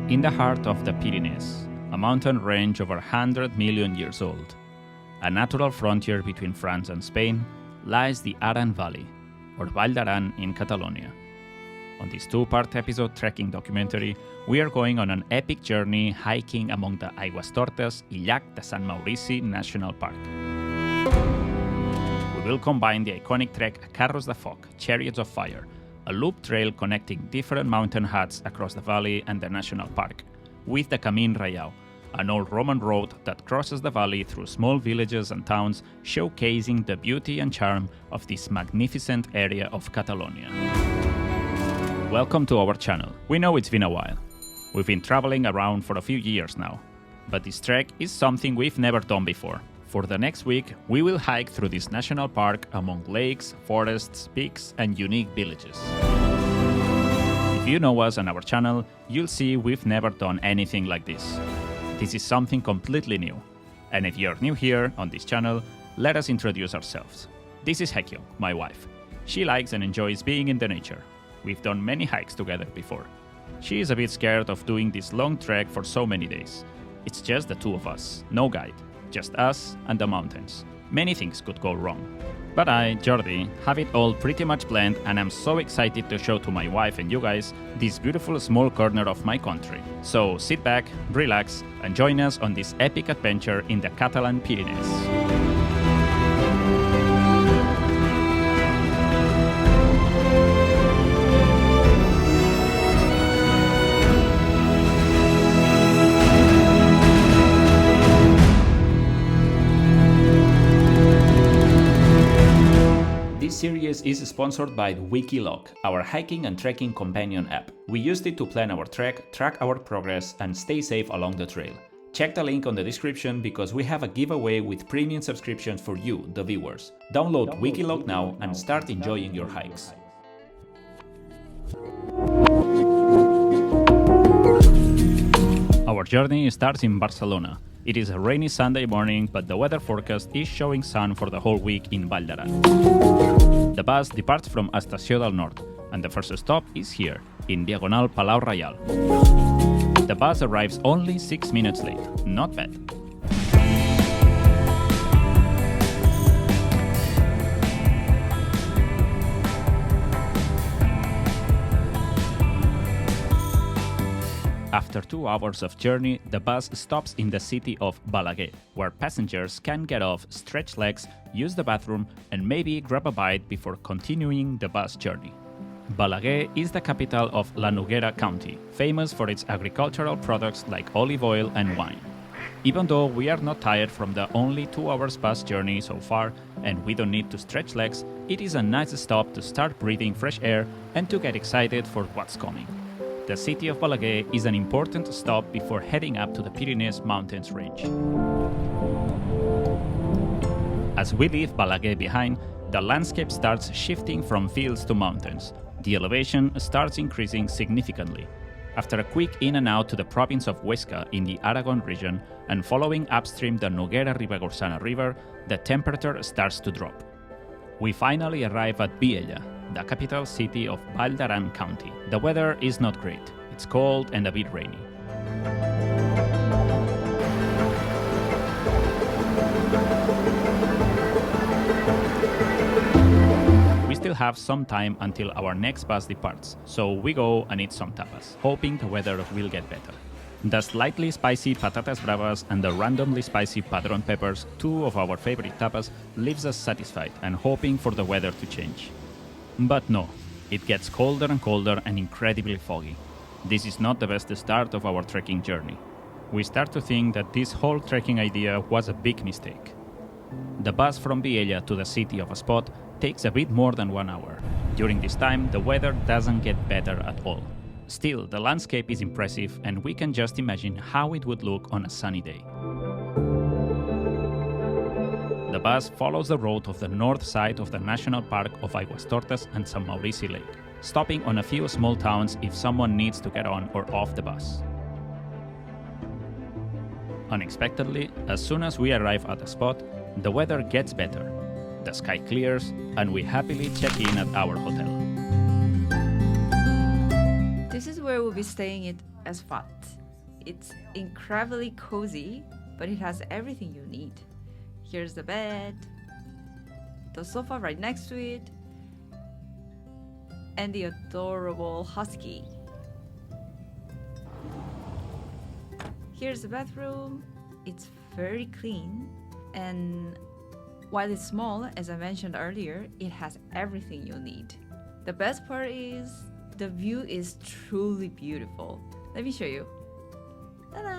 In the heart of the Pyrenees, a mountain range over 100 million years old, a natural frontier between France and Spain, lies the Aran Valley, or Vall d'Aran in Catalonia. On this two-part episode trekking documentary, we are going on an epic journey hiking among the Aigüestortes i Llac de Sant Maurici National Park. We will combine the iconic trek Carros de Foc, Chariots of Fire, a loop trail connecting different mountain huts across the valley and the national park, with the Camin Reiau, an old Roman road that crosses the valley through small villages and towns, showcasing the beauty and charm of this magnificent area of Catalonia. Welcome to our channel. We know it's been a while. We've been traveling around for a few years now, but this trek is something we've never done before. For the next week, we will hike through this national park among lakes, forests, peaks, and unique villages. If you know us on our channel, you'll see we've never done anything like this. This is something completely new. And if you're new here on this channel, let us introduce ourselves. This is Hekyo, my wife. She likes and enjoys being in the nature. We've done many hikes together before. She is a bit scared of doing this long trek for so many days. It's just the two of us, no guide. Just us and the mountains. Many things could go wrong. But I, Jordi, have it all pretty much planned, and I'm so excited to show to my wife and you guys this beautiful small corner of my country. So sit back, relax, and join us on this epic adventure in the Catalan Pyrenees. This series is sponsored by Wikiloc, our hiking and trekking companion app. We used it to plan our trek, track our progress, and stay safe along the trail. Check the link on the description because we have a giveaway with premium subscriptions for you, the viewers. Download Wikiloc now and start enjoying your hikes. Our journey starts in Barcelona. It is a rainy Sunday morning, but the weather forecast is showing sun for the whole week in Vall d'Aran. The bus departs from Estació del Nord, and the first stop is here, in Diagonal Palau Reial. The bus arrives only 6 minutes late, not bad. After 2 hours of journey, the bus stops in the city of Balaguer, where passengers can get off, stretch legs, use the bathroom, and maybe grab a bite before continuing the bus journey. Balaguer is the capital of La Noguera County, famous for its agricultural products like olive oil and wine. Even though we are not tired from the only 2 hours bus journey so far, and we don't need to stretch legs, it is a nice stop to start breathing fresh air and to get excited for what's coming. The city of Balaguer is an important stop before heading up to the Pyrenees mountains range. As we leave Balaguer behind, the landscape starts shifting from fields to mountains. The elevation starts increasing significantly. After a quick in and out to the province of Huesca in the Aragon region and following upstream the Noguera-Ribagorçana River, the temperature starts to drop. We finally arrive at Viella, the capital city of Vall d'Aran County. The weather is not great. It's cold and a bit rainy. We still have some time until our next bus departs, so we go and eat some tapas, hoping the weather will get better. The slightly spicy patatas bravas and the randomly spicy padron peppers, 2 of our favorite tapas, leaves us satisfied and hoping for the weather to change. But no, it gets colder and colder and incredibly foggy. This is not the best start of our trekking journey. We start to think that this whole trekking idea was a big mistake. The bus from Viella to the city of Espot takes a bit more than 1 hour. During this time, the weather doesn't get better at all. Still, the landscape is impressive, and we can just imagine how it would look on a sunny day. The bus follows the road of the north side of the national park of Aigüestortes and Sant Maurici Lake, stopping on a few small towns if someone needs to get on or off the bus. Unexpectedly, as soon as we arrive at the spot, the weather gets better. The sky clears, and we happily check in at our hotel. This is where we'll be staying at Espot. It's incredibly cozy, but it has everything you need. Here's the bed, the sofa right next to it, and the adorable husky. Here's the bathroom. It's very clean, and while it's small, as I mentioned earlier, it has everything you need. The best part is the view is truly beautiful. Let me show you. Ta-da!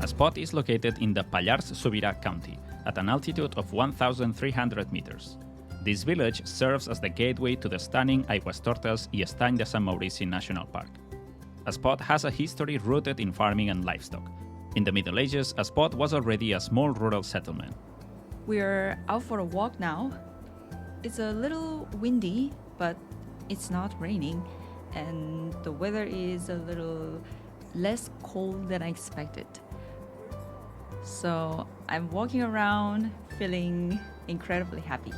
Espot is located in the Pallars Sobirà county, at an altitude of 1,300 meters. This village serves as the gateway to the stunning Aigüestortes i Estany de Sant Maurici National Park. Espot has a history rooted in farming and livestock. In the Middle Ages, Espot was already a small rural settlement. We're out for a walk now. It's a little windy, but it's not raining, and the weather is a little less cold than I expected. So I'm walking around feeling incredibly happy.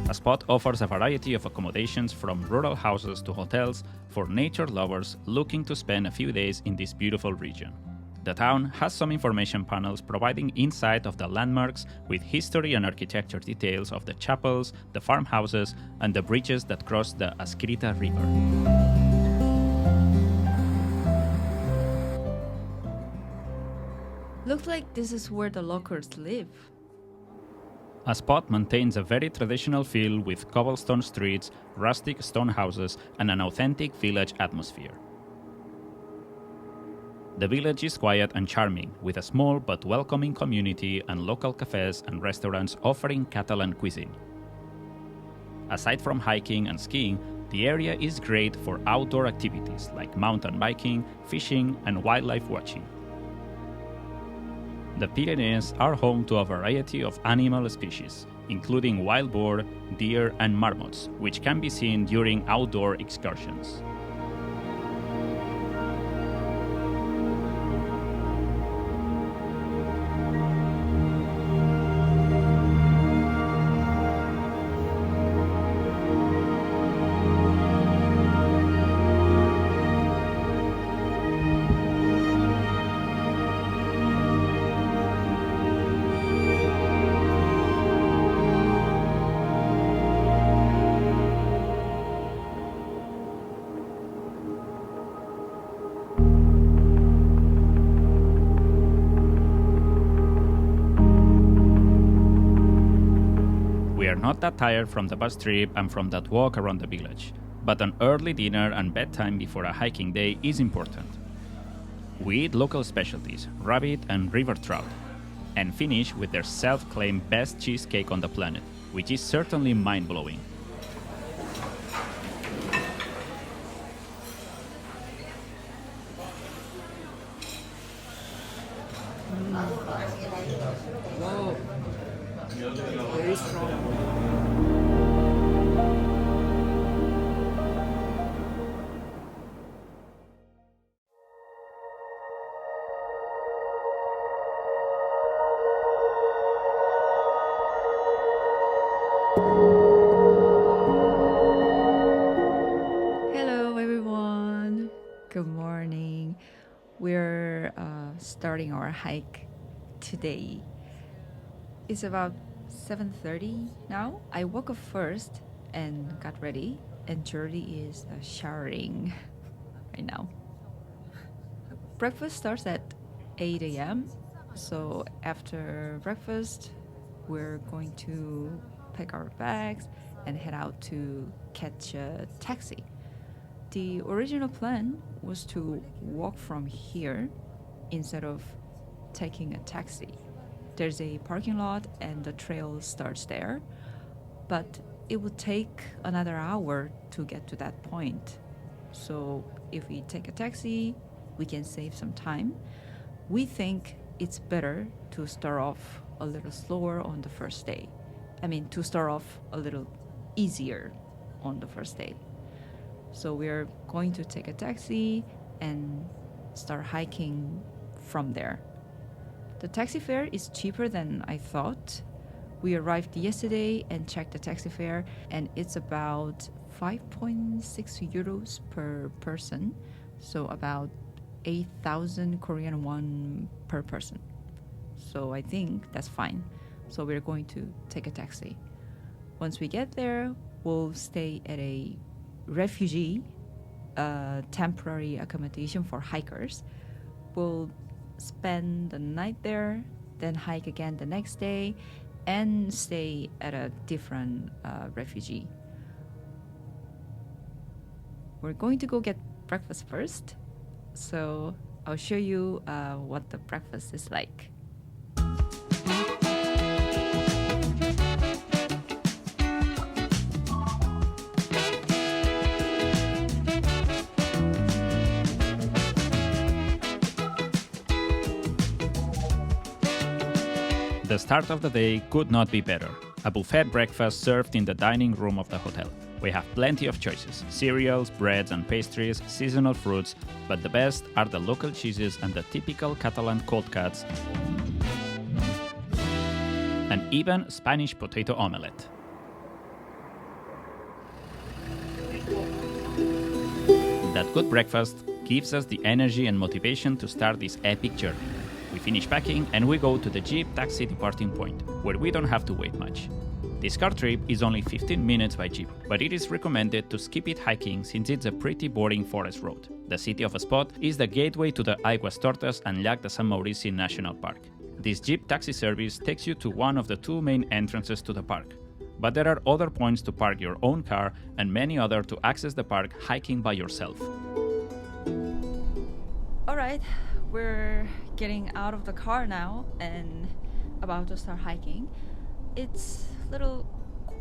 Espot offers a variety of accommodations from rural houses to hotels for nature lovers looking to spend a few days in this beautiful region. The town has some information panels providing insight of the landmarks with history and architecture details of the chapels, the farmhouses, and the bridges that cross the Ascrita River. Looks like this is where the locals live. Espot maintains a very traditional feel with cobblestone streets, rustic stone houses, and an authentic village atmosphere. The village is quiet and charming, with a small but welcoming community and local cafes and restaurants offering Catalan cuisine. Aside from hiking and skiing, the area is great for outdoor activities like mountain biking, fishing, and wildlife watching. The Pyrenees are home to a variety of animal species, including wild boar, deer, and marmots, which can be seen during outdoor excursions. Not that tired from the bus trip and from that walk around the village, but an early dinner and bedtime before a hiking day is important. We eat local specialties, rabbit and river trout, and finish with their self-claimed best cheesecake on the planet, which is certainly mind-blowing. Wow, very strong. Hello everyone, good morning. We're starting our hike today. It's about 7:30 now. I woke up first and got ready, and Jordi is showering right now. Breakfast starts at 8 a.m. So after breakfast, we're going to pack our bags and head out to catch a taxi. The original plan was to walk from here instead of taking a taxi. There's a parking lot and the trail starts there, but it would take another hour to get to that point. So if we take a taxi, we can save some time. We think it's better to start off a little slower on the first day. I mean, to start off a little easier on the first day. So we're going to take a taxi and start hiking from there. The taxi fare is cheaper than I thought. We arrived yesterday and checked the taxi fare, and it's about 5.6 euros per person, so about 8,000 Korean won per person. So I think that's fine. So we're going to take a taxi. Once we get there, we'll stay at a refugee, temporary accommodation for hikers. We'll spend the night there, then hike again the next day, and stay at a different refugee. We're going to go get breakfast first, so I'll show you what the breakfast is like. The start of the day could not be better. A buffet breakfast served in the dining room of the hotel. We have plenty of choices: cereals, breads and pastries, seasonal fruits, but the best are the local cheeses and the typical Catalan cold cuts, and even Spanish potato omelette. That good breakfast gives us the energy and motivation to start this epic journey. We finish packing and we go to the Jeep taxi departing point, where we don't have to wait much. This car trip is only 15 minutes by Jeep, but it is recommended to skip it hiking since it's a pretty boring forest road. The city of Espot is the gateway to the Aigüestortes and Llac de Sant Maurici National Park. This Jeep taxi service takes you to one of the two main entrances to the park. But there are other points to park your own car and many other to access the park hiking by yourself. All right, we're getting out of the car now and about to start hiking. It's a little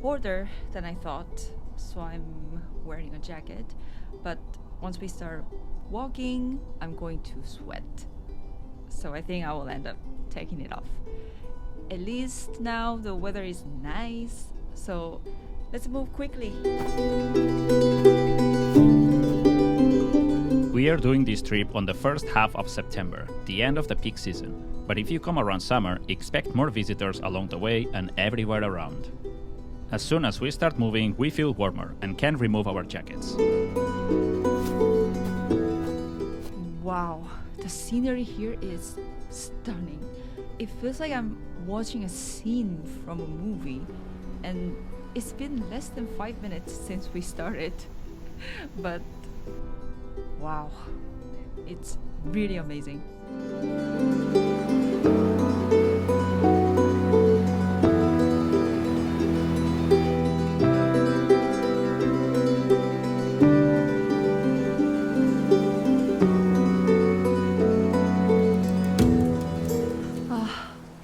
colder than I thought, so I'm wearing a jacket. But once we start walking, I'm going to sweat. So I think I will end up taking it off. At least now the weather is nice, so let's move quickly. We are doing this trip on the first half of September, the end of the peak season. But if you come around summer, expect more visitors along the way and everywhere around. As soon as we start moving, we feel warmer and can remove our jackets. Wow, the scenery here is stunning. It feels like I'm watching a scene from a movie, and it's been less than 5 minutes since we started. But wow, it's really amazing.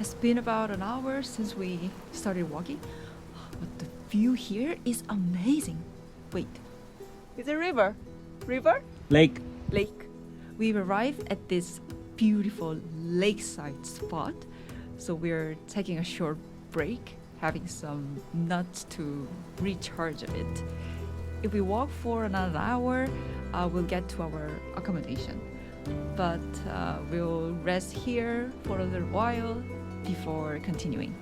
It's been about an hour since we started walking, but the view here is amazing. Wait, is it a river? River? Lake. Lake. We've arrived at this beautiful lakeside spot, so we're taking a short break, having some nuts to recharge a bit. If we walk for another hour, we'll get to our accommodation. But we'll rest here for a little while before continuing.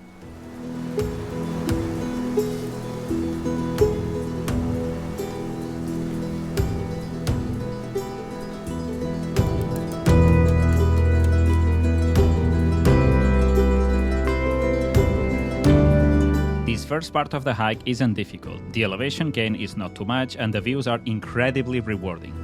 This first part of the hike isn't difficult. The elevation gain is not too much and the views are incredibly rewarding.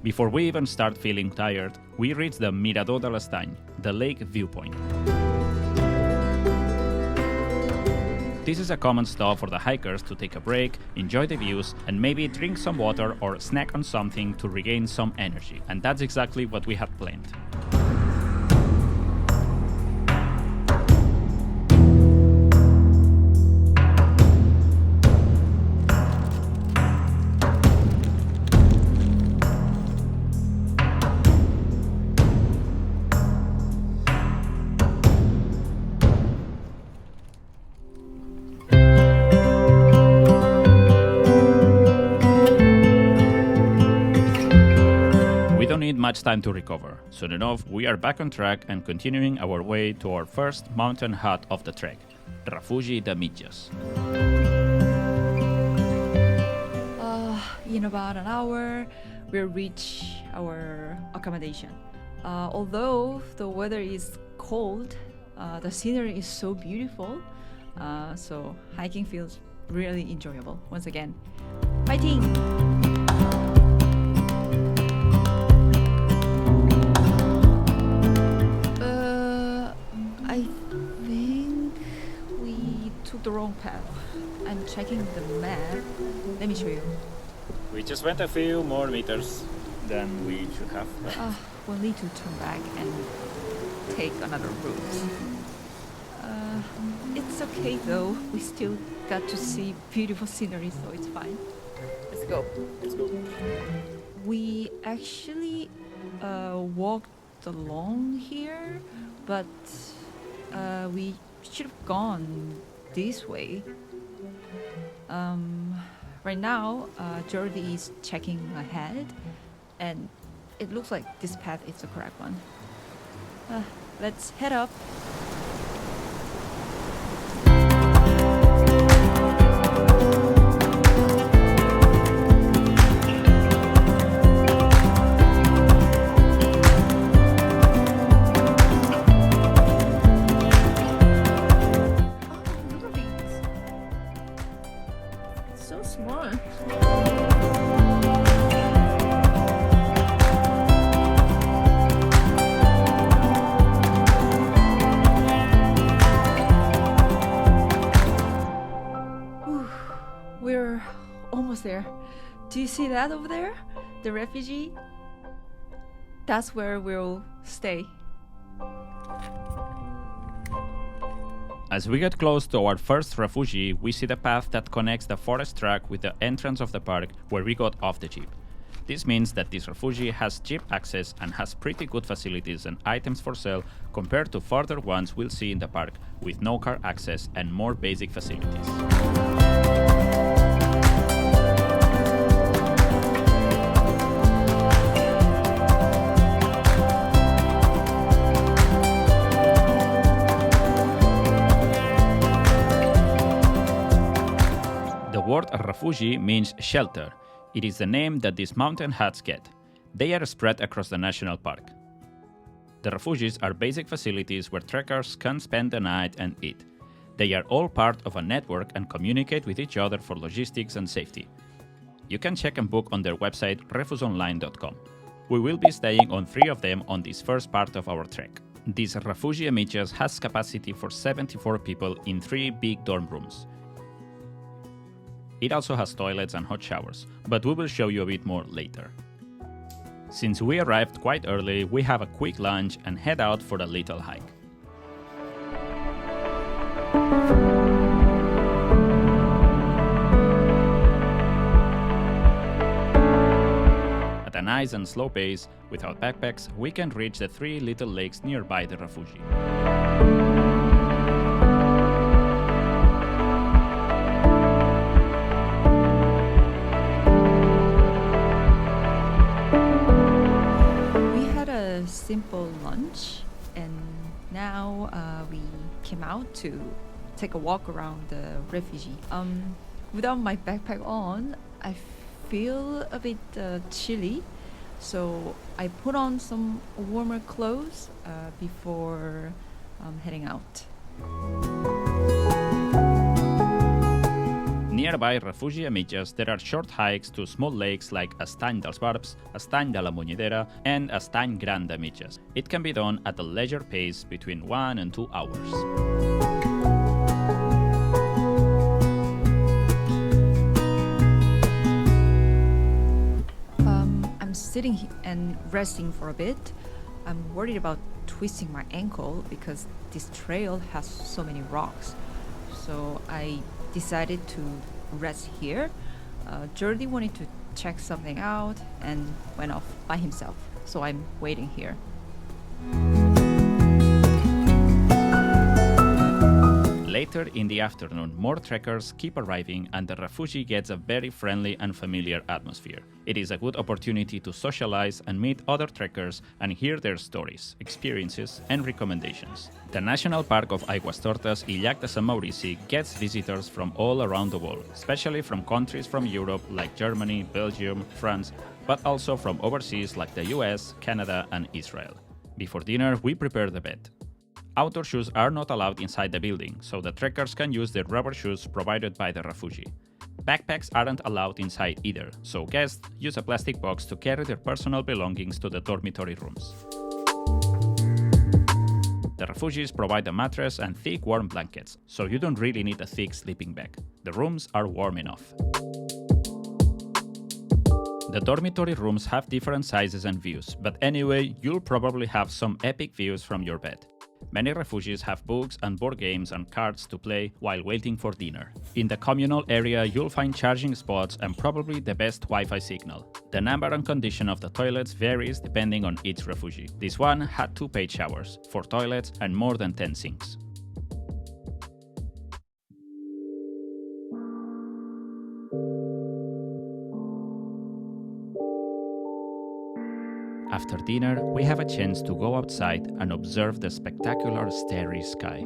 Before we even start feeling tired, we reach the Mirador de l'Estany, the lake viewpoint. This is a common stop for the hikers to take a break, enjoy the views, and maybe drink some water or snack on something to regain some energy. And that's exactly what we have planned. much time to recover. Soon enough, we are back on track and continuing our way to our first mountain hut of the trek, Refugi de Amitges. In about an hour, we'll reach our accommodation. Although the weather is cold, the scenery is so beautiful, so hiking feels really enjoyable. Once again, fighting! I think we took the wrong path. I'm checking the map. Let me show you. We just went a few more meters than we should have. We'll need to turn back and take another route. It's okay though. We still got to see beautiful scenery, so it's fine. Let's go. Let's go. We actually walked along here, but we should have gone this way. Right now, Jordi is checking ahead, and it looks like this path is the correct one. Let's head up. We're almost there. Do you see that over there? The refugee? That's where we'll stay. As we get close to our first refugi, we see the path that connects the forest track with the entrance of the park where we got off the jeep. This means that this refugi has jeep access and has pretty good facilities and items for sale compared to further ones we'll see in the park with no car access and more basic facilities. The word refugi means shelter. It is the name that these mountain huts get. They are spread across the national park. The refugis are basic facilities where trekkers can spend the night and eat. They are all part of a network and communicate with each other for logistics and safety. You can check and book on their website refusonline.com. We will be staying on 3 of them on this first part of our trek. This refugi Amitges has capacity for 74 people in 3 big dorm rooms. It also has toilets and hot showers, but we will show you a bit more later. Since we arrived quite early, we have a quick lunch and head out for a little hike. At a nice and slow pace, without backpacks, we can reach the 3 little lakes nearby the refugi. Simple lunch, and now we came out to take a walk around the refugi. Without my backpack on, I feel a bit chilly, so I put on some warmer clothes before heading out. Nearby Refugi Amitges, there are short hikes to small lakes like Estany dels Barbs, Estany de la Munyedera, and Estany Gran d'Amitges. It can be done at a leisure pace between 1 and 2 hours. I'm sitting and resting for a bit. I'm worried about twisting my ankle because this trail has so many rocks. So I decided to rest here. Jordi wanted to check something out and went off by himself, so I'm waiting here. Later in the afternoon, more trekkers keep arriving and the refuge gets a very friendly and familiar atmosphere. It is a good opportunity to socialize and meet other trekkers and hear their stories, experiences, and recommendations. The National Park of Aigüestortes i Llac de Sant Maurici gets visitors from all around the world, especially from countries from Europe like Germany, Belgium, France, but also from overseas like the US, Canada, and Israel. Before dinner, we prepare the bed. Outdoor shoes are not allowed inside the building, so the trekkers can use the rubber shoes provided by the refuge. Backpacks aren't allowed inside either, so guests use a plastic box to carry their personal belongings to the dormitory rooms. The refuges provide a mattress and thick warm blankets, so you don't really need a thick sleeping bag. The rooms are warm enough. The dormitory rooms have different sizes and views, but anyway, you'll probably have some epic views from your bed. Many refuges have books and board games and cards to play while waiting for dinner. In the communal area, you'll find charging spots and probably the best Wi-Fi signal. The number and condition of the toilets varies depending on each refuge. This one had 2 paid showers, 4 toilets, and more than 10 sinks. After dinner, we have a chance to go outside and observe the spectacular starry sky.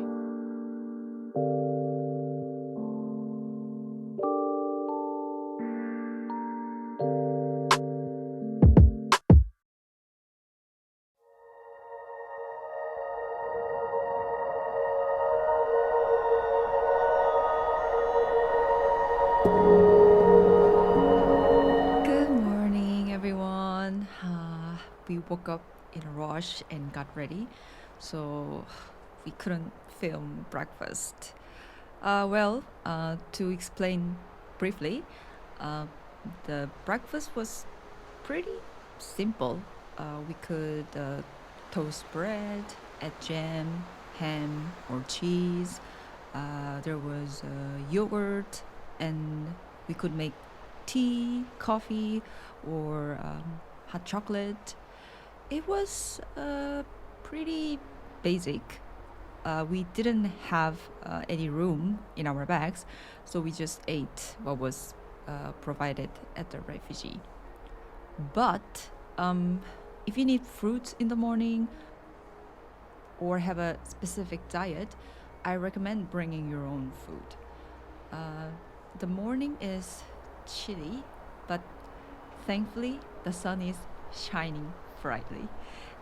Good morning, everyone. We woke up in a rush and got ready, so we couldn't film breakfast. To explain briefly, the breakfast was pretty simple. We could toast bread, add jam, ham, or cheese. There was yogurt, and we could make tea, coffee, or hot chocolate. It was pretty basic. We didn't have any room in our bags, so we just ate what was provided at the refugee. But if you need fruits in the morning or have a specific diet, I recommend bringing your own food. The morning is chilly, but thankfully the sun is shining brightly,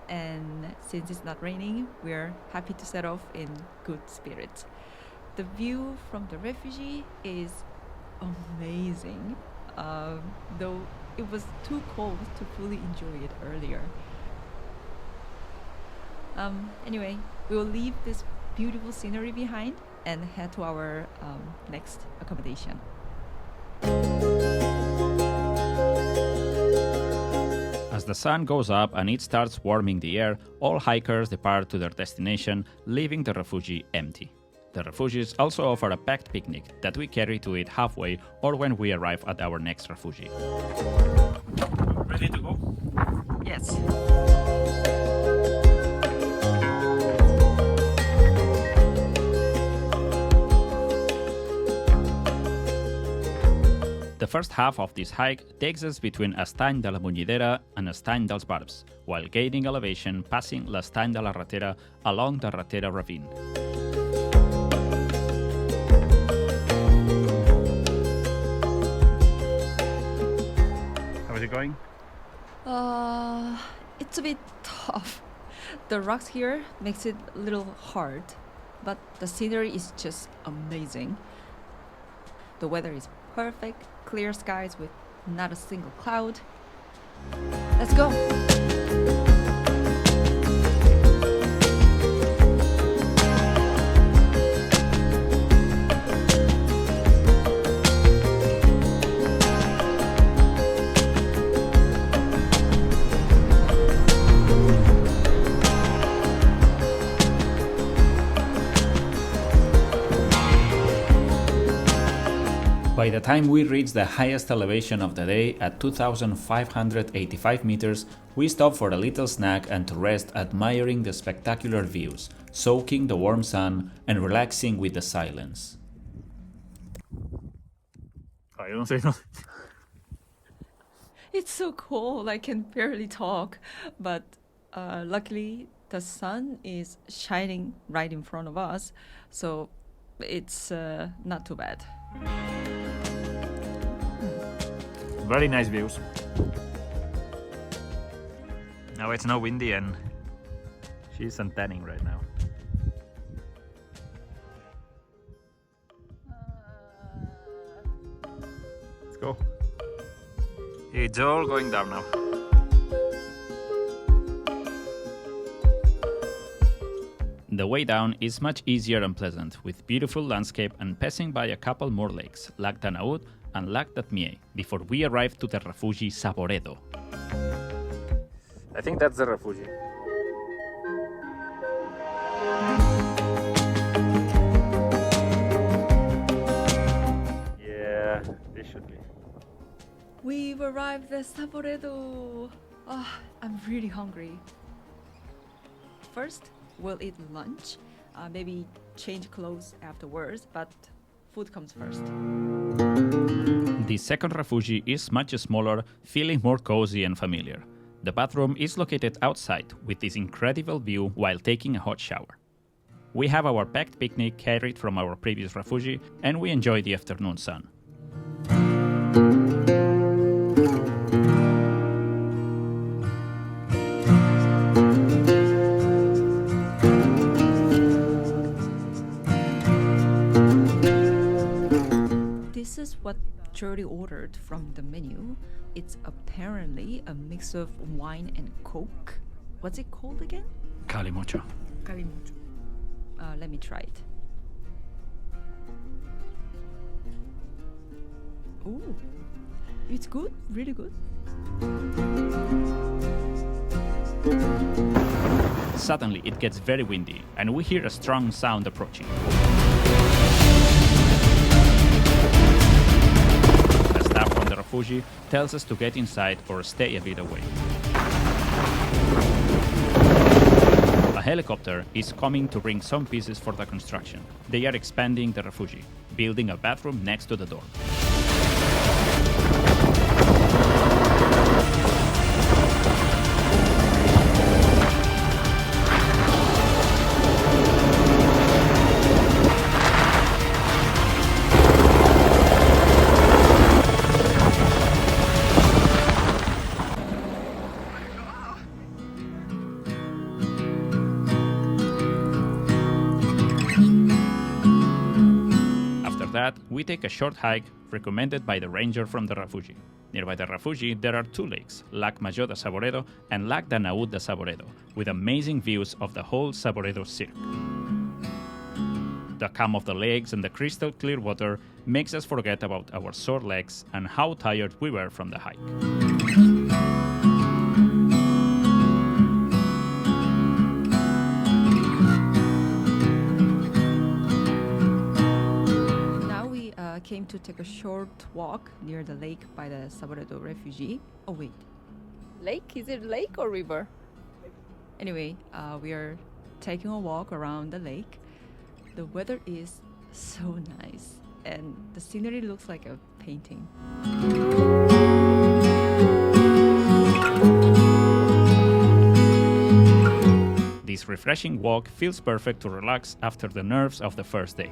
and since it's not raining, we're happy to set off in good spirits. The view from the refugee is amazing, though it was too cold to fully enjoy it earlier. Anyway, we will leave this beautiful scenery behind and head to our next accommodation. As the sun goes up and it starts warming the air, all hikers depart to their destination, leaving the refuge empty. The refuges also offer a packed picnic that we carry to eat halfway or when we arrive at our next refuge. Ready to go? Yes. The first half of this hike takes us between Estany de la Munyidera and Estany dels Barbs, while gaining elevation passing l'Estany de la Ratera along the Ratera ravine. How is it going? It's a bit tough. The rocks here makes it a little hard, but the scenery is just amazing. The weather is perfect, clear skies with not a single cloud. Let's go! By the time we reached the highest elevation of the day at 2,585 meters, we stopped for a little snack and to rest, admiring the spectacular views, soaking the warm sun and relaxing with the silence. I don't say nothing. It's so cold, I can barely talk. But luckily, the sun is shining right in front of us, so it's not too bad. Very nice views. Now it's not windy and she's suntanning right now. Let's go. It's all going down now. The way down is much easier and pleasant, with beautiful landscape and passing by a couple more lakes, Lac d'Anaud and Lac d'Atmier, before we arrive to the refugi Saboredo. I think that's the refugi. Yeah, this should be. We've arrived at Saboredo. Oh, I'm really hungry. First, we'll eat lunch, maybe change clothes afterwards, but food comes first. The second refugi is much smaller, feeling more cozy and familiar. The bathroom is located outside with this incredible view while taking a hot shower. We have our packed picnic carried from our previous refugi and we enjoy the afternoon sun. This is what Jordi ordered from the menu. It's apparently a mix of wine and Coke. What's it called again? Calimocho. Calimocho. Let me try it. Ooh, it's good, really good. Suddenly it gets very windy and we hear a strong sound approaching. The staff from the refugi tells us to get inside or stay a bit away. A helicopter is coming to bring some pieces for the construction. They are expanding the refugi, building a bathroom next to the door. We take a short hike recommended by the ranger from the refugi. Nearby the refugi, there are two lakes, Lac Major de Saboredo and Lac d'Anaud de Saboredo, with amazing views of the whole Saboredo cirque. The calm of the lakes and the crystal clear water makes us forget about our sore legs and how tired we were from the hike. Came to take a short walk near the lake by the Saboredo refugee. Oh wait, lake? Is it lake or river? Anyway, we are taking a walk around the lake. The weather is so nice and the scenery looks like a painting. This refreshing walk feels perfect to relax after the nerves of the first day.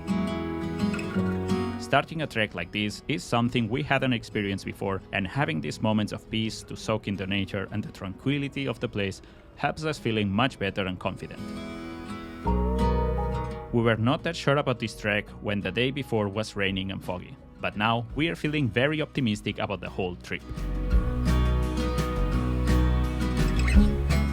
Starting a trek like this is something we hadn't experienced before, and having these moments of peace to soak in the nature and the tranquility of the place helps us feeling much better and confident. We were not that sure about this trek when the day before was raining and foggy, but now we are feeling very optimistic about the whole trip.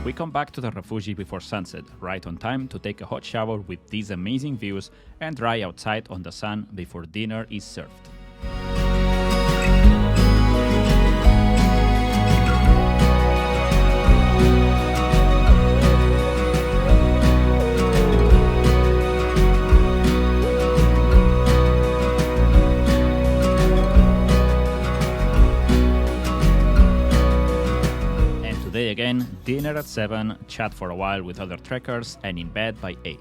We come back to the refugi before sunset, right on time to take a hot shower with these amazing views and dry outside on the sun before dinner is served. dinner at 7, chat for a while with other trekkers, and in bed by 8.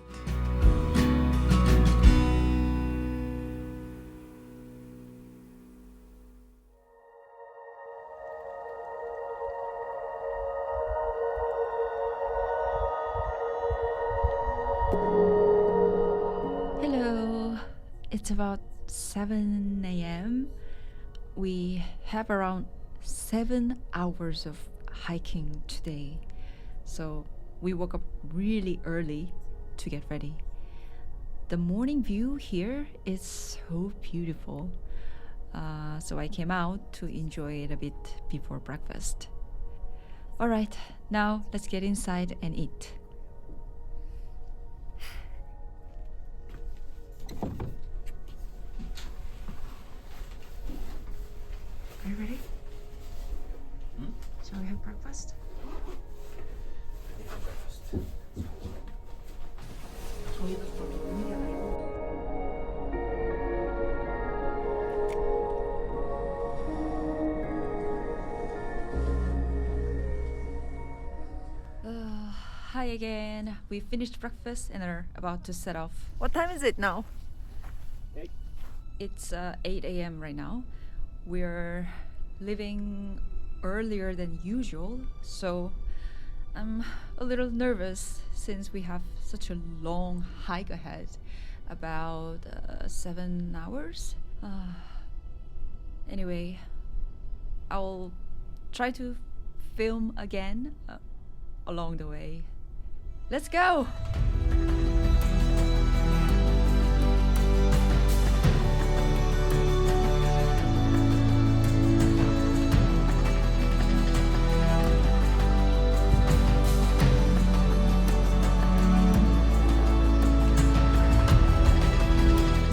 Hello, it's about 7 a.m. We have around 7 hours of hiking today, so we woke up really early to get ready. The morning view here is so beautiful, so I came out to enjoy it a bit before breakfast. Alright, now let's get inside and eat. Are you ready? Shall we have breakfast? Hi again. We finished breakfast and are about to set off. What time is it now? It's 8 a.m. right now. We're leaving earlier than usual, so I'm a little nervous since we have such a long hike ahead, about 7 hours. Anyway, I'll try to film again along the way. Let's go!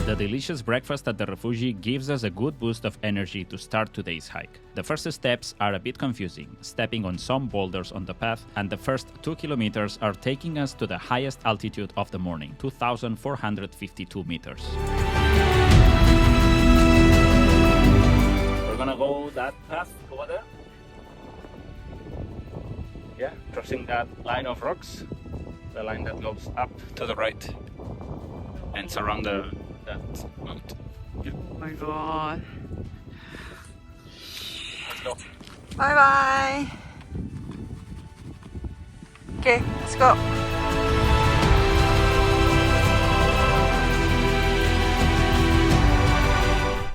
The delicious breakfast at the refugi gives us a good boost of energy to start today's hike. The first steps are a bit confusing, stepping on some boulders on the path, and the first 2 kilometers are taking us to the highest altitude of the morning, 2,452 meters. We're gonna go that path over there. Yeah, crossing that line of rocks, the line that goes up to the right, and it's around that mountain. Yeah. Oh my god. Let's go. Bye bye. Okay, let's go.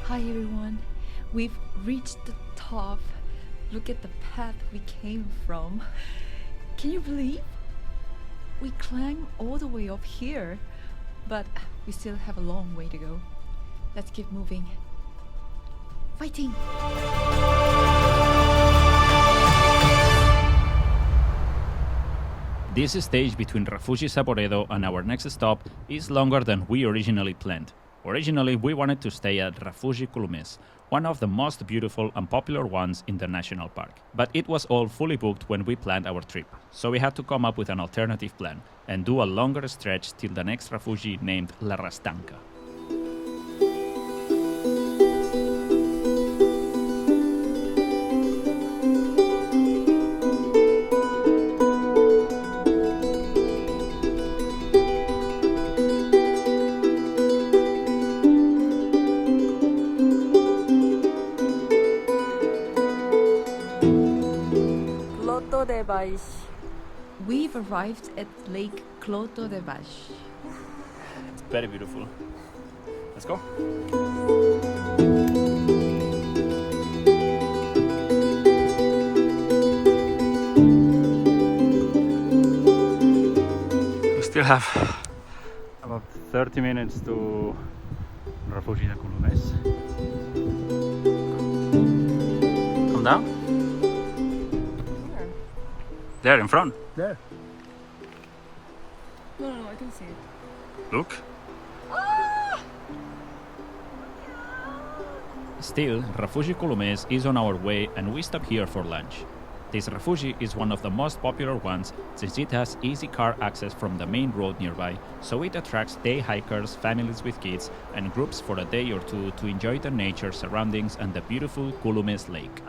Hi everyone. We've reached the top. Look at the path we came from. Can you believe? We climbed all the way up here, but we still have a long way to go. Let's keep moving. Fighting! This stage between Refugi Saboredo and our next stop is longer than we originally planned. Originally, we wanted to stay at Refugi Colomers, one of the most beautiful and popular ones in the national park. But it was all fully booked when we planned our trip, so we had to come up with an alternative plan and do a longer stretch till the next refugi named La Restanca. We've arrived at Lake Cloto de Vall. It's very beautiful. Let's go. We still have about 30 minutes to Refugi de Colomers. Come down. There in front. There. No, I can see it. Look. Still, Refugi Colomers is on our way and we stop here for lunch. This refugi is one of the most popular ones since it has easy car access from the main road nearby, so it attracts day hikers, families with kids, and groups for a day or two to enjoy the nature surroundings and the beautiful Colomers Lake.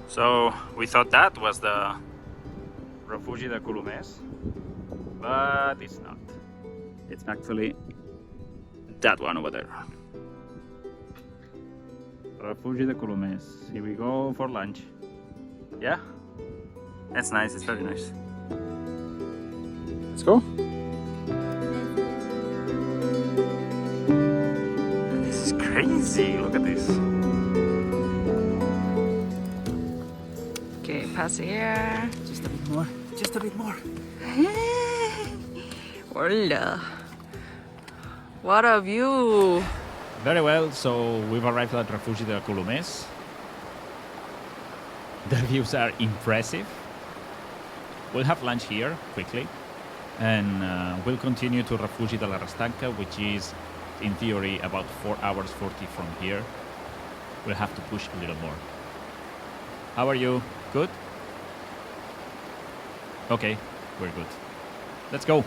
So we thought that was the Refugi de Colomers, but it's not. It's actually that one over there. Refugi de Colomers. Here we go for lunch. Yeah? That's nice, it's very nice. Let's go. This is crazy, look at this. Okay, pass here. Just a bit more, just a bit more. Hola. What a view. Very well, so we've arrived at Refugi de Colomers. The views are impressive. We'll have lunch here quickly, and we'll continue to Refugi de la Restanca, which is in theory about 4 hours 40 from here. We'll have to push a little more. How are you? Good? Okay, we're good. Let's go.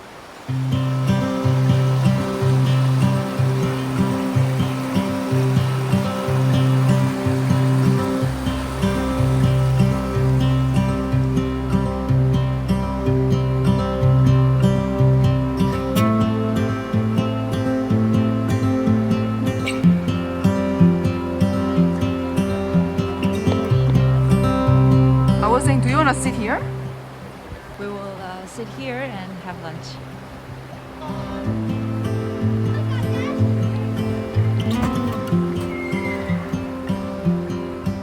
I was saying, do you want to sit here? We will sit here and have lunch.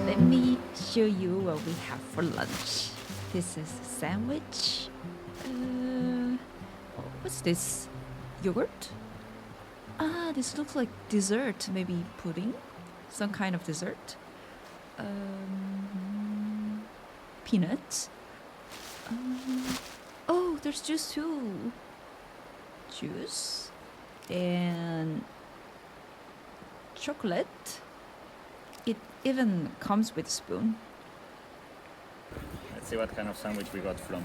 Let me show you what we have for lunch. This is a sandwich. What's this? Yogurt? Ah, this looks like dessert. Maybe pudding? Some kind of dessert. Peanuts. Oh, there's juice too. Juice and chocolate. It even comes with a spoon. Let's see what kind of sandwich we got from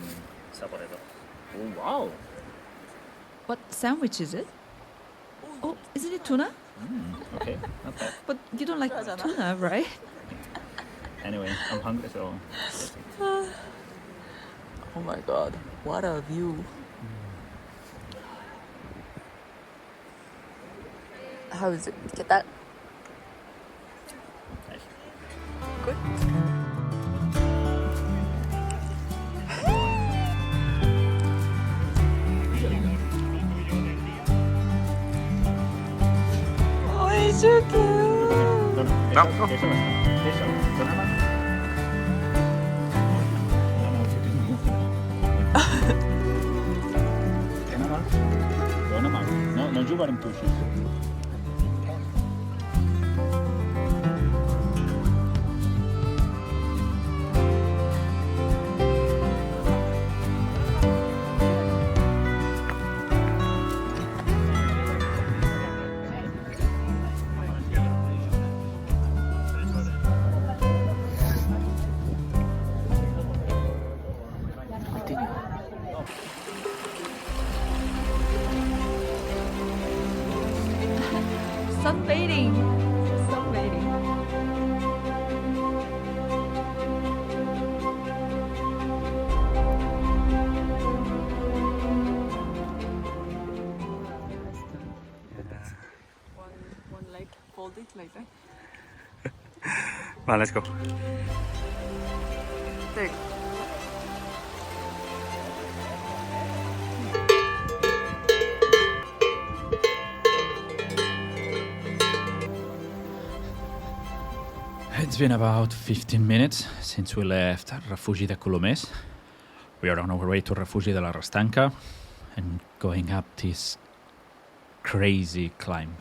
Saboredo. Oh, wow. What sandwich is it? Oh, isn't it tuna? Okay, not bad. But you don't like tuna, right? Anyway, I'm hungry, so... Oh my god, what a view. How is it? Get that? Good. Oh, it's so cute. No, non jugar amb tuixos. Sunbathing. Sunbathing. One leg, fold it like that. Well, let's go. There. It's been about 15 minutes since we left Refugi de Colomers. We are on our way to Refugi de la Restanca and going up this crazy climb.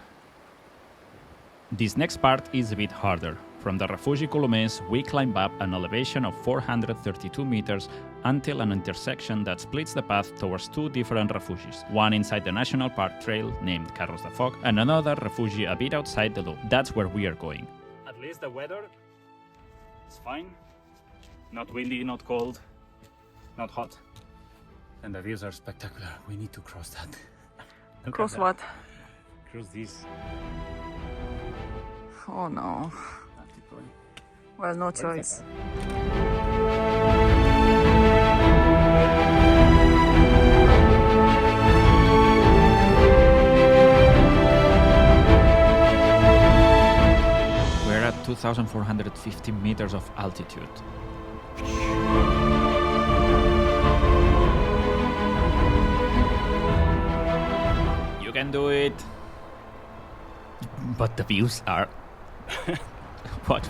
This next part is a bit harder. From the Refugi Colomers, we climb up an elevation of 432 meters until an intersection that splits the path towards two different refuges, one inside the National Park Trail named Carros de Foc and another refugi a bit outside the loop. That's where we are going. At least the weather is fine. Not windy, not cold, not hot. And the views are spectacular. We need to cross that. Look Cross at what? that. Cross this. Oh no. Well, no choice. Where is the car? 2,450 meters of altitude. You can do it! But the views are... watch.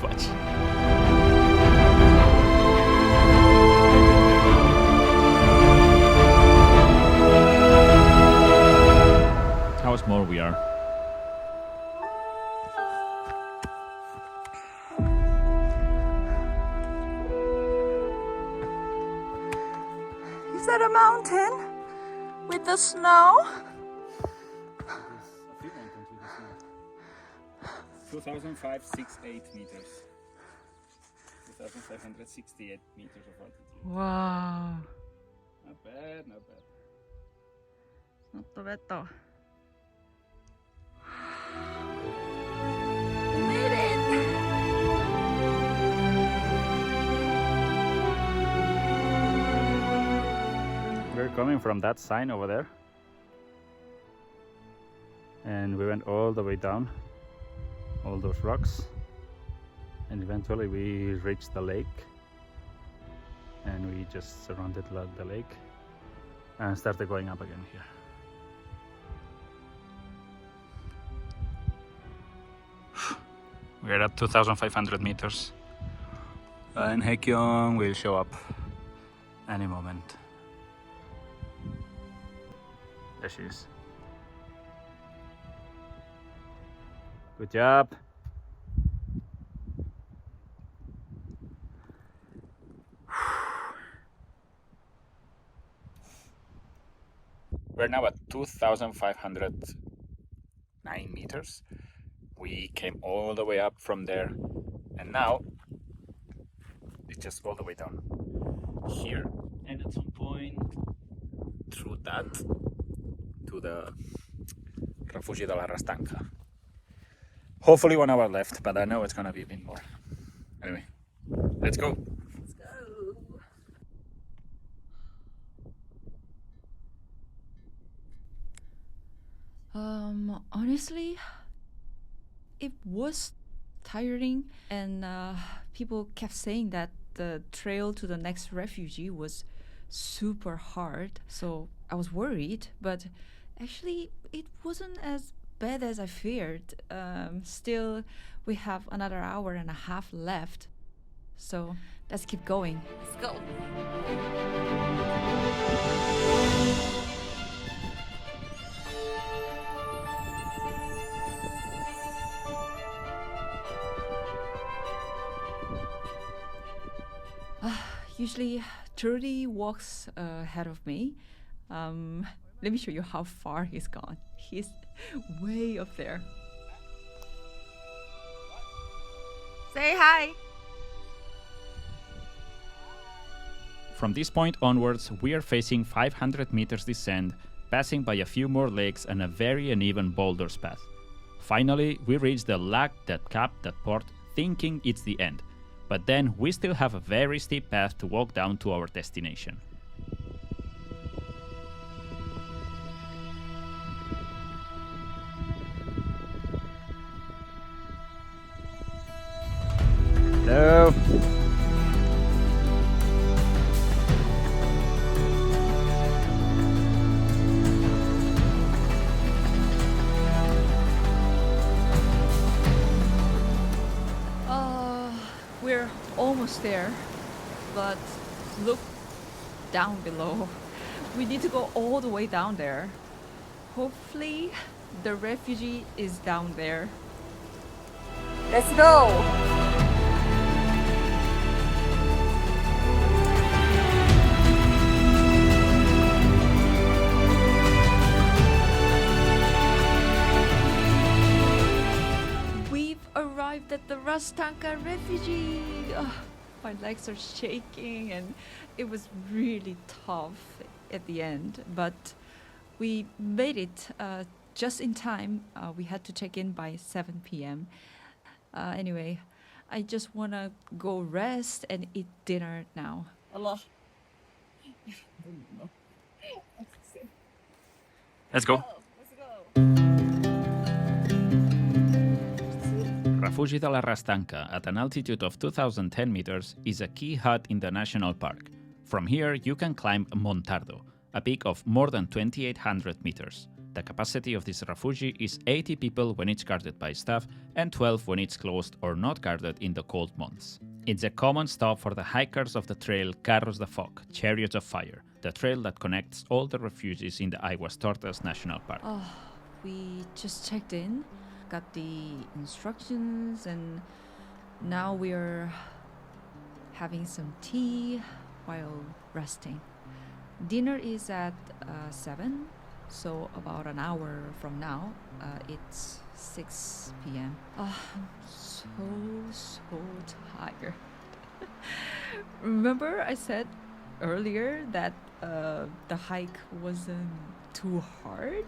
How small we are. Is that a mountain with the snow? 2,568 meters. 2,568 meters of altitude. Wow. Not bad. Not too bad though. We made it! We're coming from that sign over there. And we went all the way down, all those rocks. And eventually we reached the lake. And we just surrounded the lake and started going up again here. We're at 2,500 meters. And Haekyung will show up any moment. There she is. Good job. We're now at 2,509 meters. We came all the way up from there, and now it's just all the way down here. And at some point through that to the refugio de la Restanca. Hopefully 1 hour left, but I know it's gonna be a bit more. Anyway, let's go. Let's go. Honestly, it was tiring, and people kept saying that the trail to the next refugee was super hard, so I was worried, but actually it wasn't as bad as I feared. Still, we have another hour and a half left, so let's keep going. Let's go. Usually Trudy walks ahead of me. Let me show you how far he's gone. He's way up there. Say hi. From this point onwards, we are facing 500 meters descent, passing by a few more lakes and a very uneven boulders path. Finally, we reach the lake that capped that port, thinking it's the end. But then we still have a very steep path to walk down to our destination. Hello. We're almost there, but look down below. We need to go all the way down there. Hopefully, the refugee is down there. Let's go. Arrived at the Restanca refugee. My legs are shaking, and it was really tough at the end, but we made it just in time. We had to check in by 7 p.m. Anyway, I just want to go rest and eat dinner now. Allah. Let's go. Let's go. Refugi de la Restanca, at an altitude of 2,010 meters, is a key hut in the national park. From here, you can climb Montardo, a peak of more than 2,800 meters. The capacity of this refugi is 80 people when it's guarded by staff and 12 when it's closed or not guarded in the cold months. It's a common stop for the hikers of the trail Carros de Foc, Chariots of Fire, the trail that connects all the refuges in the Aigüestortes National Park. We just checked in, got the instructions, and now we're having some tea while resting. Dinner is at 7, so about an hour from now, it's 6 p.m. I'm so tired. Remember I said earlier that the hike wasn't too hard?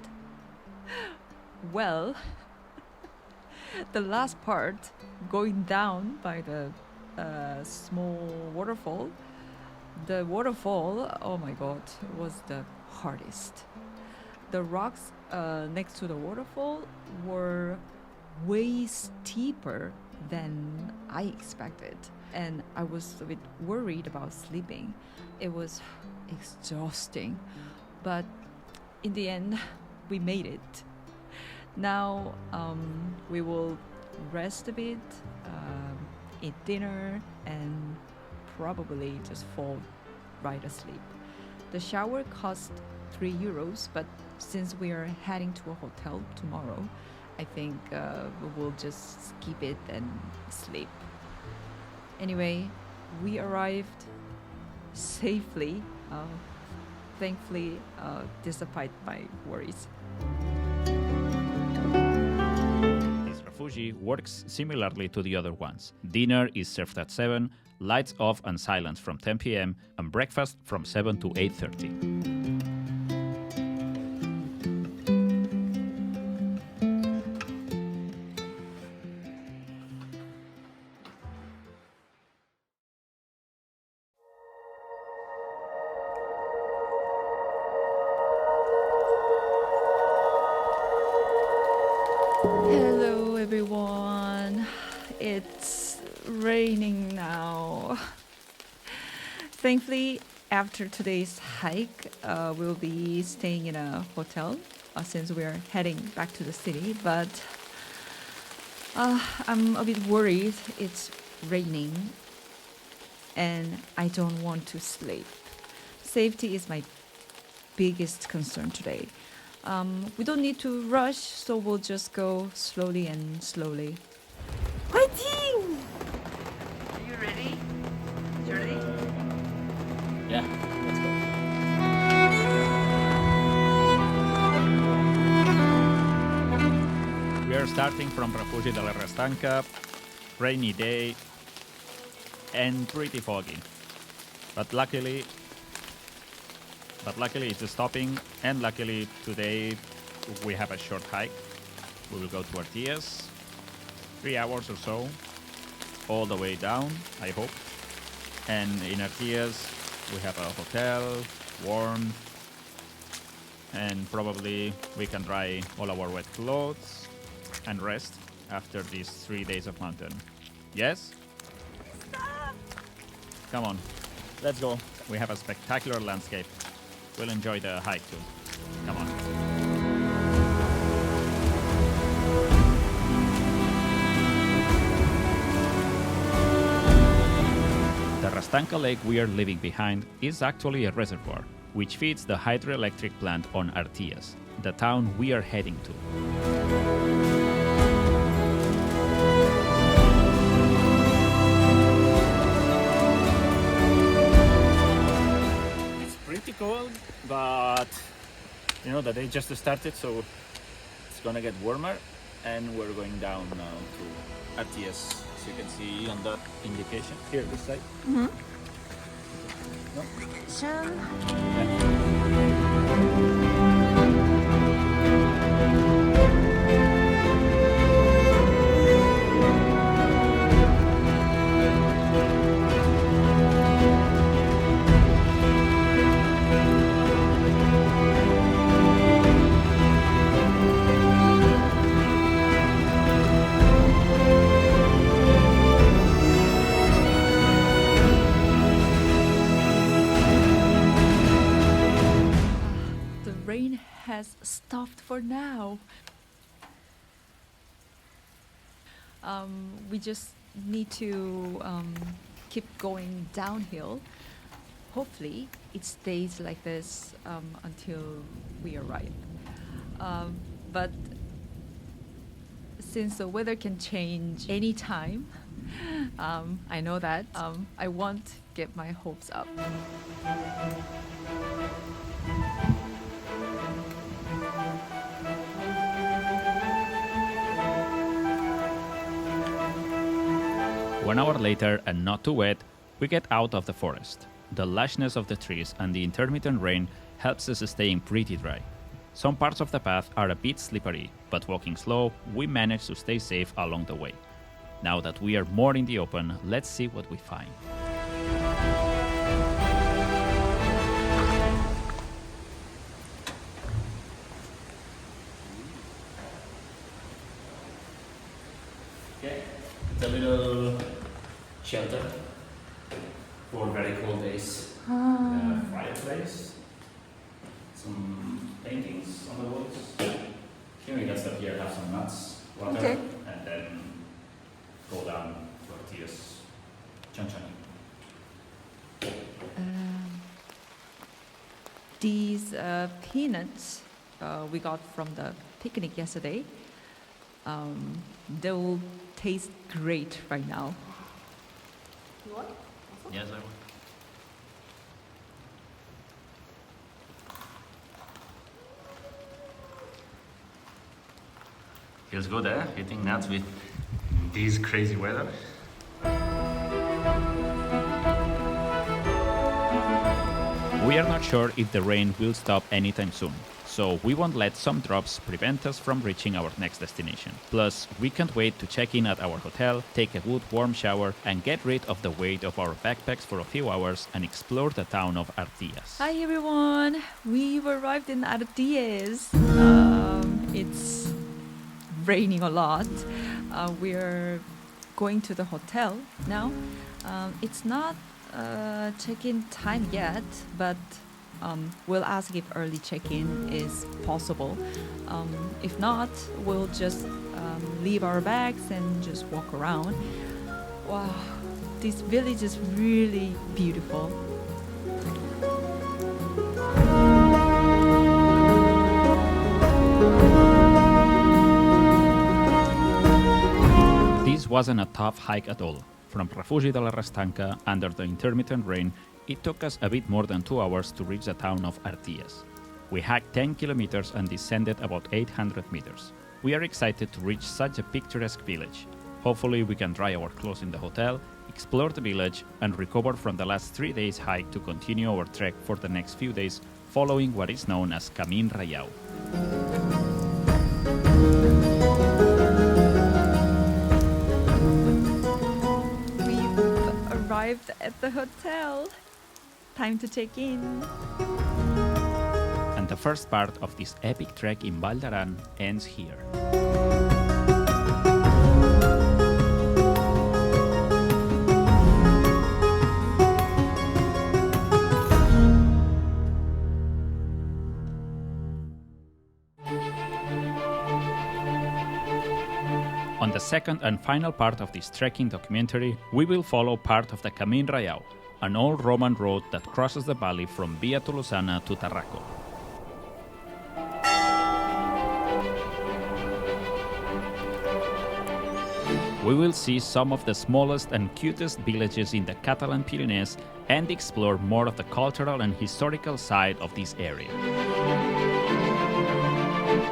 Well, the last part, going down by the small waterfall, the waterfall, oh my god, was the hardest. The rocks next to the waterfall were way steeper than I expected, and I was a bit worried about sleeping. It was exhausting, but in the end, we made it. Now we will rest a bit, eat dinner, and probably just fall right asleep. The shower cost €3, but since we are heading to a hotel tomorrow, I think we will just skip it and sleep. Anyway, we arrived safely, thankfully, despite my worries. This refugi works similarly to the other ones. Dinner is served at 7, lights off and silence from 10 p.m, and breakfast from 7 to 8:30. Hello everyone, it's raining now. Thankfully, after today's hike, we'll be staying in a hotel since we're heading back to the city, but I'm a bit worried. It's raining and I don't want to sleep. Safety is my biggest concern today. We don't need to rush, so we'll just go slowly and slowly. Fighting! Are you ready? You ready? Yeah, let's go. We are starting from Refugi de la Restanca, rainy day and pretty foggy. But luckily it's stopping, and luckily today we have a short hike. We will go to Arties, 3 hours or so, all the way down, I hope. And in Arties we have a hotel, warm, and probably we can dry all our wet clothes and rest after these 3 days of mountain. Yes? Stop! Come on, let's go. We have a spectacular landscape. We'll enjoy the hike too. Come on. The Restanca lake we are leaving behind is actually a reservoir, which feeds the hydroelectric plant on Arties, the town we are heading to. Pretty cold, but you know the day just started, so it's gonna get warmer, and we're going down now to Arties, as you can see on the indication here, this side. Mm-hmm. No? Sean? rain has stopped for now. We just need to keep going downhill. Hopefully it stays like this until we arrive. But since the weather can change anytime, I know that I won't get my hopes up. One hour later, and not too wet, we get out of the forest. The lushness of the trees and the intermittent rain helps us staying pretty dry. Some parts of the path are a bit slippery, but walking slow, we manage to stay safe along the way. Now that we are more in the open, let's see what we find. Okay, it's a little shelter for very cold days. Fireplace, some paintings on the walls. Here we can stop here, have some nuts, water, Okay. and then go down tortillas, chanchani. These peanuts we got from the picnic yesterday, they will taste great right now. Yes, I will. Feels good, eh? Eating nuts with this crazy weather. We are not sure if the rain will stop anytime soon, so we won't let some drops prevent us from reaching our next destination. Plus, we can't wait to check in at our hotel, take a good warm shower, and get rid of the weight of our backpacks for a few hours and explore the town of Arties. Hi everyone, we've arrived in Arties. It's raining a lot. We're going to the hotel now. It's not check-in time yet, but we'll ask if early check-in is possible. If not, we'll just leave our bags and just walk around. Wow, this village is really beautiful. This wasn't a tough hike at all. From Refugi de la Restanca, under the intermittent rain, it took us a bit more than 2 hours to reach the town of Arties. We hiked 10 kilometers and descended about 800 meters. We are excited to reach such a picturesque village. Hopefully we can dry our clothes in the hotel, explore the village, and recover from the last 3 days hike to continue our trek for the next few days, following what is known as Camin Reiau. Arrived at the hotel. Time to check in. And the first part of this epic trek in Vall d'Aran ends here. On the second and final part of this trekking documentary, we will follow part of the Camin Reiau, an old Roman road that crosses the valley from Via Tolosana to Tarraco. We will see some of the smallest and cutest villages in the Catalan Pyrenees and explore more of the cultural and historical side of this area.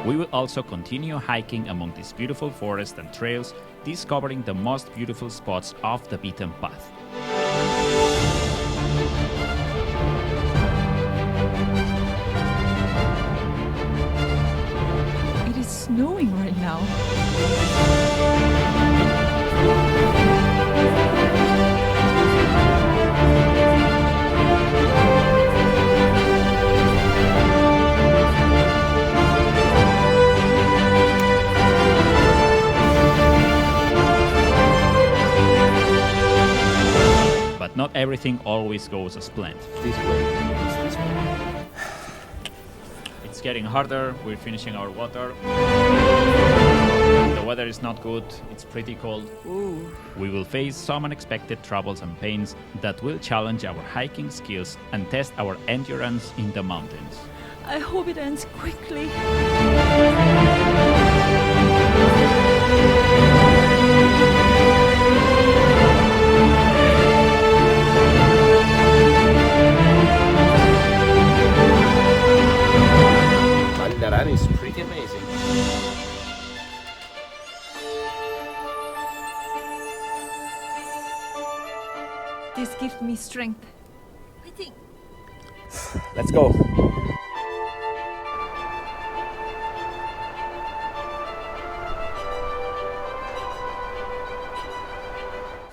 We will also continue hiking among these beautiful forests and trails, discovering the most beautiful spots off the beaten path. It is snowing right now. But not everything always goes as planned. This way. It's this way. It's getting harder. We're finishing our water. The weather is not good. It's pretty cold. Ooh. We will face some unexpected troubles and pains that will challenge our hiking skills and test our endurance in the mountains. I hope it ends quickly. Aran is pretty amazing. This gives me strength. Waiting. Let's go.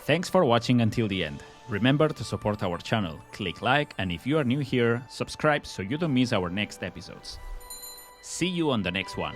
Thanks for watching until the end. Remember to support our channel, click like, and if you are new here, subscribe so you don't miss our next episodes. See you on the next one.